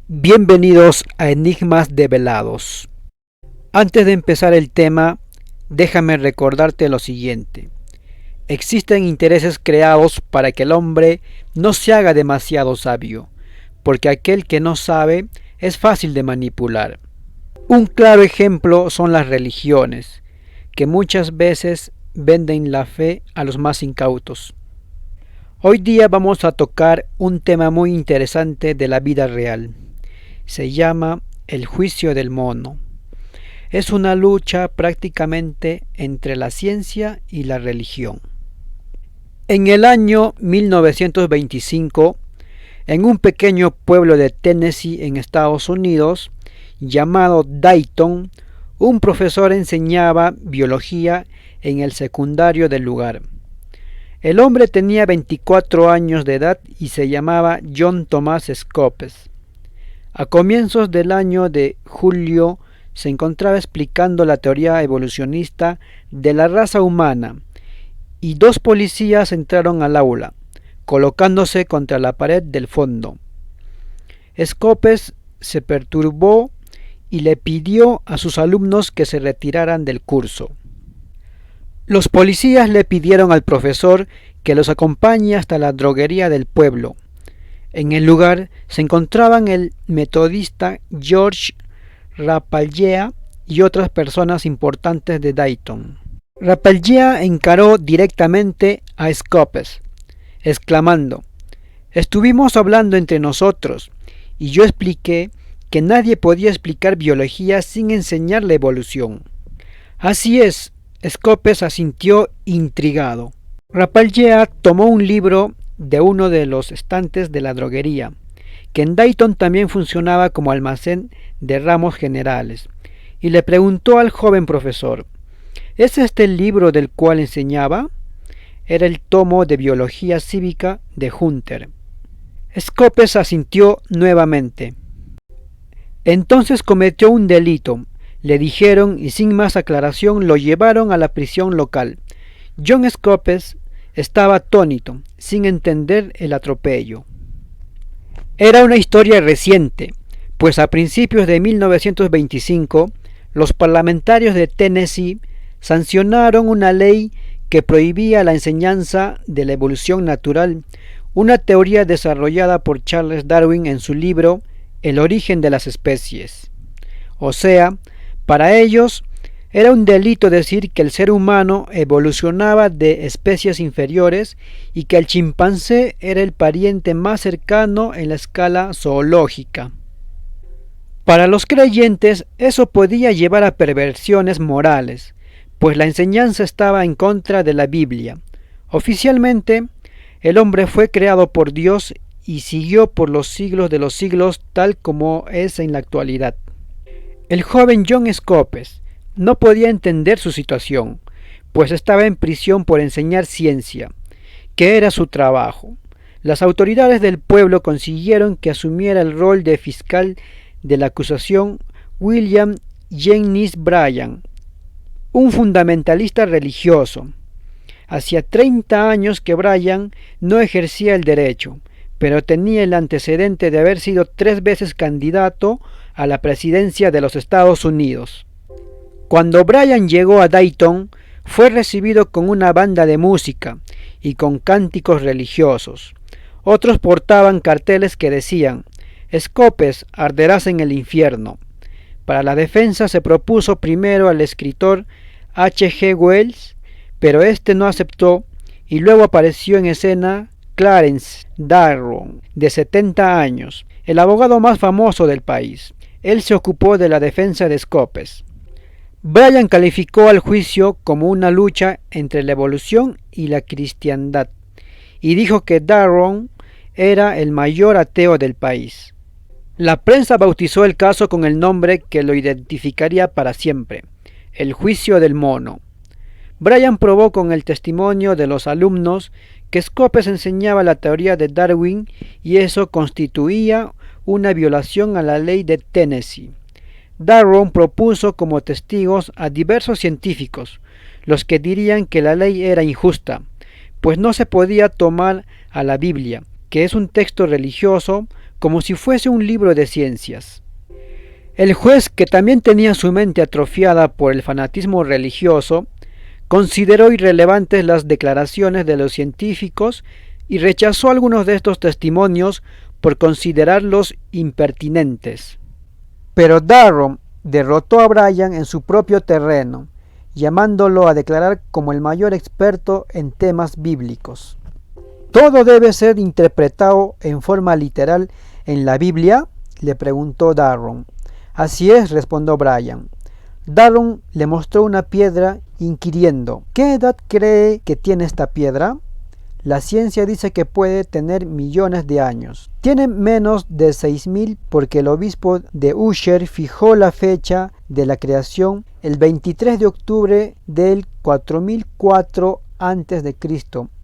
Bienvenidos a Enigmas Develados. Antes de empezar el tema, déjame recordarte lo siguiente. Existen intereses creados para que el hombre no se haga demasiado sabio, porque aquel que no sabe es fácil de manipular. Un claro ejemplo son las religiones, que muchas veces venden la fe a los más incautos. Hoy día vamos a tocar un tema muy interesante de la vida real. Se llama el juicio del mono. Es una lucha prácticamente entre la ciencia y la religión. En el año 1925, en un pequeño pueblo de Tennessee en Estados Unidos, llamado Dayton, un profesor enseñaba biología en el secundario del lugar. El hombre tenía 24 años de edad y se llamaba John Thomas Scopes. A comienzos del año de julio se encontraba explicando la teoría evolucionista de la raza humana y dos policías entraron al aula, colocándose contra la pared del fondo. Scopes se perturbó y le pidió a sus alumnos que se retiraran del curso. Los policías le pidieron al profesor que los acompañe hasta la droguería del pueblo. En el lugar se encontraban el metodista George Rapalje y otras personas importantes de Dayton. Rapalje encaró directamente a Scopes, exclamando: «Estuvimos hablando entre nosotros, y yo expliqué que nadie podía explicar biología sin enseñar la evolución». «Así es», Scopes asintió intrigado. Rapalje tomó un libro de uno de los estantes de la droguería, que en Dayton también funcionaba como almacén de ramos generales, y le preguntó al joven profesor: ¿es este el libro del cual enseñaba? Era el tomo de biología cívica de Hunter. Scopes asintió nuevamente. Entonces cometió un delito, le dijeron, y sin más aclaración lo llevaron a la prisión local. John Scopes estaba atónito, sin entender el atropello. Era una historia reciente, pues a principios de 1925, los parlamentarios de Tennessee sancionaron una ley que prohibía la enseñanza de la evolución natural, una teoría desarrollada por Charles Darwin en su libro El origen de las especies. O sea, para ellos era un delito decir que el ser humano evolucionaba de especies inferiores y que el chimpancé era el pariente más cercano en la escala zoológica. Para los creyentes eso podía llevar a perversiones morales, pues la enseñanza estaba en contra de la Biblia. Oficialmente, el hombre fue creado por Dios y siguió por los siglos de los siglos tal como es en la actualidad. El joven John Scopes no podía entender su situación, pues estaba en prisión por enseñar ciencia, que era su trabajo. Las autoridades del pueblo consiguieron que asumiera el rol de fiscal de la acusación William Jennings Bryan, un fundamentalista religioso. Hacía 30 años que Bryan no ejercía el derecho, pero tenía el antecedente de haber sido 3 veces candidato a la presidencia de los Estados Unidos. Cuando Bryan llegó a Dayton, fue recibido con una banda de música y con cánticos religiosos. Otros portaban carteles que decían: «Scopes, arderás en el infierno». Para la defensa se propuso primero al escritor H. G. Wells, pero este no aceptó, y luego apareció en escena Clarence Darrow, de 70 años, el abogado más famoso del país. Él se ocupó de la defensa de Scopes. Bryan calificó al juicio como una lucha entre la evolución y la cristiandad, y dijo que Darrow era el mayor ateo del país. La prensa bautizó el caso con el nombre que lo identificaría para siempre: el juicio del mono. Bryan probó con el testimonio de los alumnos que Scopes enseñaba la teoría de Darwin y eso constituía una violación a la ley de Tennessee. Darrow propuso como testigos a diversos científicos, los que dirían que la ley era injusta, pues no se podía tomar a la Biblia, que es un texto religioso, como si fuese un libro de ciencias. El juez, que también tenía su mente atrofiada por el fanatismo religioso, consideró irrelevantes las declaraciones de los científicos y rechazó algunos de estos testimonios por considerarlos impertinentes. Pero Darrow derrotó a Bryan en su propio terreno, llamándolo a declarar como el mayor experto en temas bíblicos. ¿Todo debe ser interpretado en forma literal en la Biblia?, le preguntó Darrow. Así es, respondió Bryan. Darrow le mostró una piedra inquiriendo: ¿qué edad cree que tiene esta piedra? La ciencia dice que puede tener millones de años. Tiene menos de 6000 porque el obispo de Usher fijó la fecha de la creación el 23 de octubre del 4004 a.C.,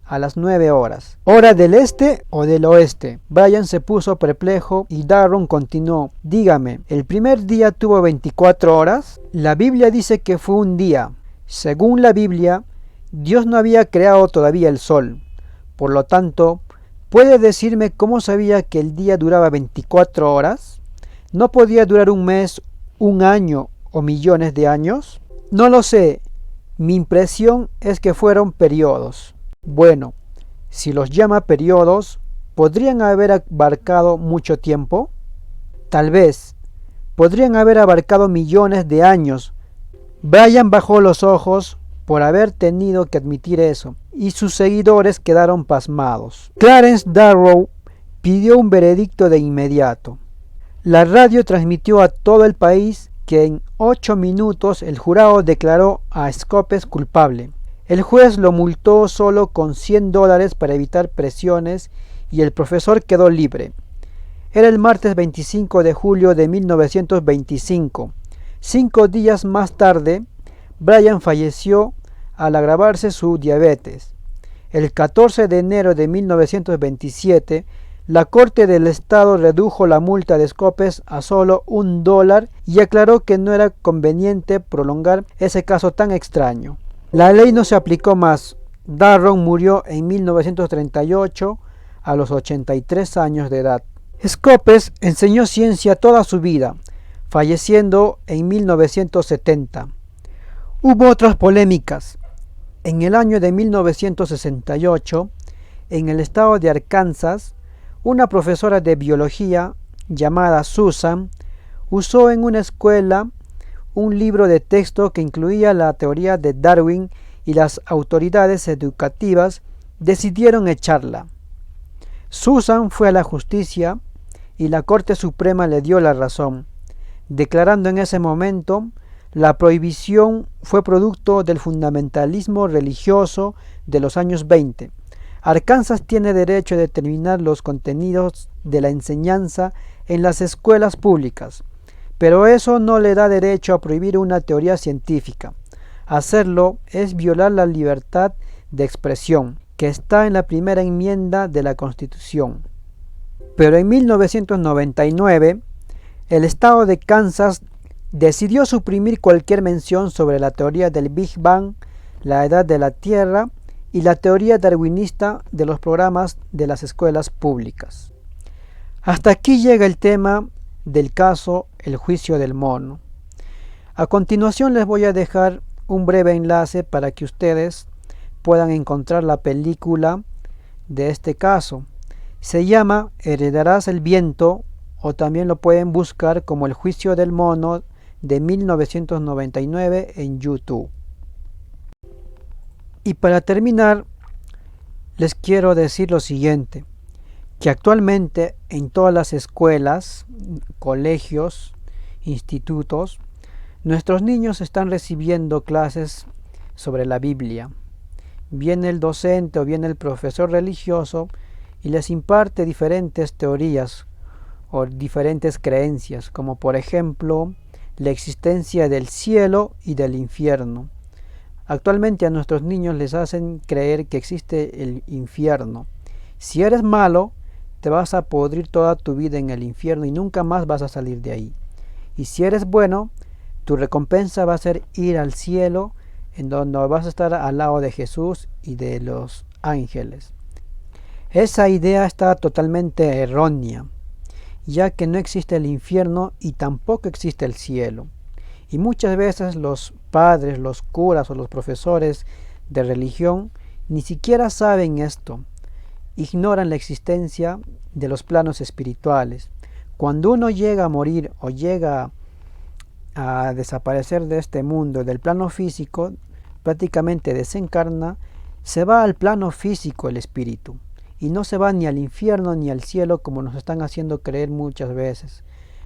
a las 9 horas. ¿Hora del este o del oeste? Bryan se puso perplejo y Darrow continuó: dígame, ¿el primer día tuvo 24 horas? La Biblia dice que fue un día. Según la Biblia, Dios no había creado todavía el sol. Por lo tanto, ¿puede decirme cómo sabía que el día duraba 24 horas? ¿No podía durar un mes, un año o millones de años? No lo sé. Mi impresión es que fueron periodos. Bueno, si los llama periodos, ¿podrían haber abarcado mucho tiempo? Tal vez. Podrían haber abarcado millones de años. Bryan bajó los ojos por haber tenido que admitir eso, y sus seguidores quedaron pasmados. Clarence Darrow pidió un veredicto de inmediato. La radio transmitió a todo el país que en 8 minutos el jurado declaró a Scopes culpable. El juez lo multó solo con $100 para evitar presiones y el profesor quedó libre. Era el martes 25 de julio de 1925. 5 días más tarde, Bryan falleció al agravarse su diabetes. El 14 de enero de 1927, la Corte del Estado redujo la multa de Scopes a solo $1 y aclaró que no era conveniente prolongar ese caso tan extraño. La ley no se aplicó más. Darrow murió en 1938 a los 83 años de edad. Scopes enseñó ciencia toda su vida, falleciendo en 1970. Hubo otras polémicas. En el año de 1968, en el estado de Arkansas, una profesora de biología llamada Susan usó en una escuela un libro de texto que incluía la teoría de Darwin y las autoridades educativas decidieron echarla. Susan fue a la justicia y la Corte Suprema le dio la razón, declarando en ese momento la prohibición fue producto del fundamentalismo religioso de los años 20. Arkansas tiene derecho a determinar los contenidos de la enseñanza en las escuelas públicas, pero eso no le da derecho a prohibir una teoría científica. Hacerlo es violar la libertad de expresión, que está en la primera enmienda de la Constitución. Pero en 1999, el estado de Kansas decidió suprimir cualquier mención sobre la teoría del Big Bang, la edad de la Tierra y la teoría darwinista de los programas de las escuelas públicas. Hasta aquí llega el tema del caso El juicio del mono. A continuación les voy a dejar un breve enlace para que ustedes puedan encontrar la película de este caso. Se llama Heredarás el viento, o también lo pueden buscar como El juicio del mono de 1999 en YouTube. Y para terminar, les quiero decir lo siguiente, que actualmente en todas las escuelas, colegios, institutos, nuestros niños están recibiendo clases sobre la Biblia. Viene el docente o viene el profesor religioso y les imparte diferentes teorías o diferentes creencias, como por ejemplo la existencia del cielo y del infierno. Actualmente a nuestros niños les hacen creer que existe el infierno. Si eres malo, te vas a podrir toda tu vida en el infierno y nunca más vas a salir de ahí. Y si eres bueno, tu recompensa va a ser ir al cielo, en donde vas a estar al lado de Jesús y de los ángeles. Esa idea está totalmente errónea. ya que no existe el infierno y tampoco existe el cielo. Y muchas veces los padres, los curas o los profesores de religión ni siquiera saben esto, ignoran la existencia de los planos espirituales. Cuando uno llega a morir o llega a desaparecer de este mundo, del plano físico, prácticamente desencarna, se va al plano físico el espíritu y no se va ni al infierno ni al cielo como nos están haciendo creer muchas veces.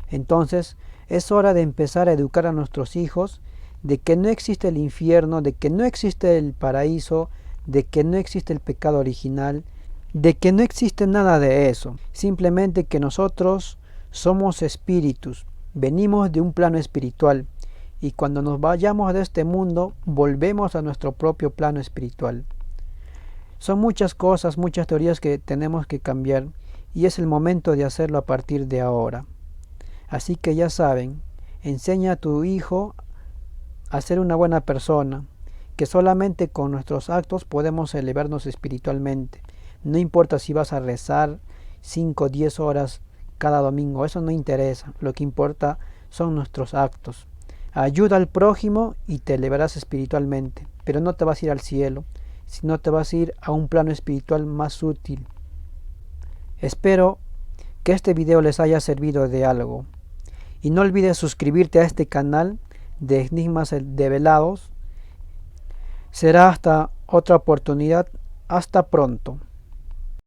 Entonces es hora de empezar a educar a nuestros hijos de que no existe el infierno, de que no existe el paraíso, de que no existe el pecado original, de que no existe nada de eso. Simplemente que nosotros somos espíritus, venimos de un plano espiritual y cuando nos vayamos de este mundo volvemos a nuestro propio plano espiritual. Son muchas cosas, muchas teorías que tenemos que cambiar y es el momento de hacerlo a partir de ahora. Así que ya saben, enseña a tu hijo a ser una buena persona, que solamente con nuestros actos podemos elevarnos espiritualmente. No importa si vas a rezar 5 o 10 horas cada domingo, eso no interesa. Lo que importa son nuestros actos. Ayuda al prójimo y te elevarás espiritualmente, pero no te vas a ir al cielo, sino te vas a ir a un plano espiritual más útil. Espero que este video les haya servido de algo. Y no olvides suscribirte a este canal de Enigmas Develados. Será hasta otra oportunidad. Hasta pronto.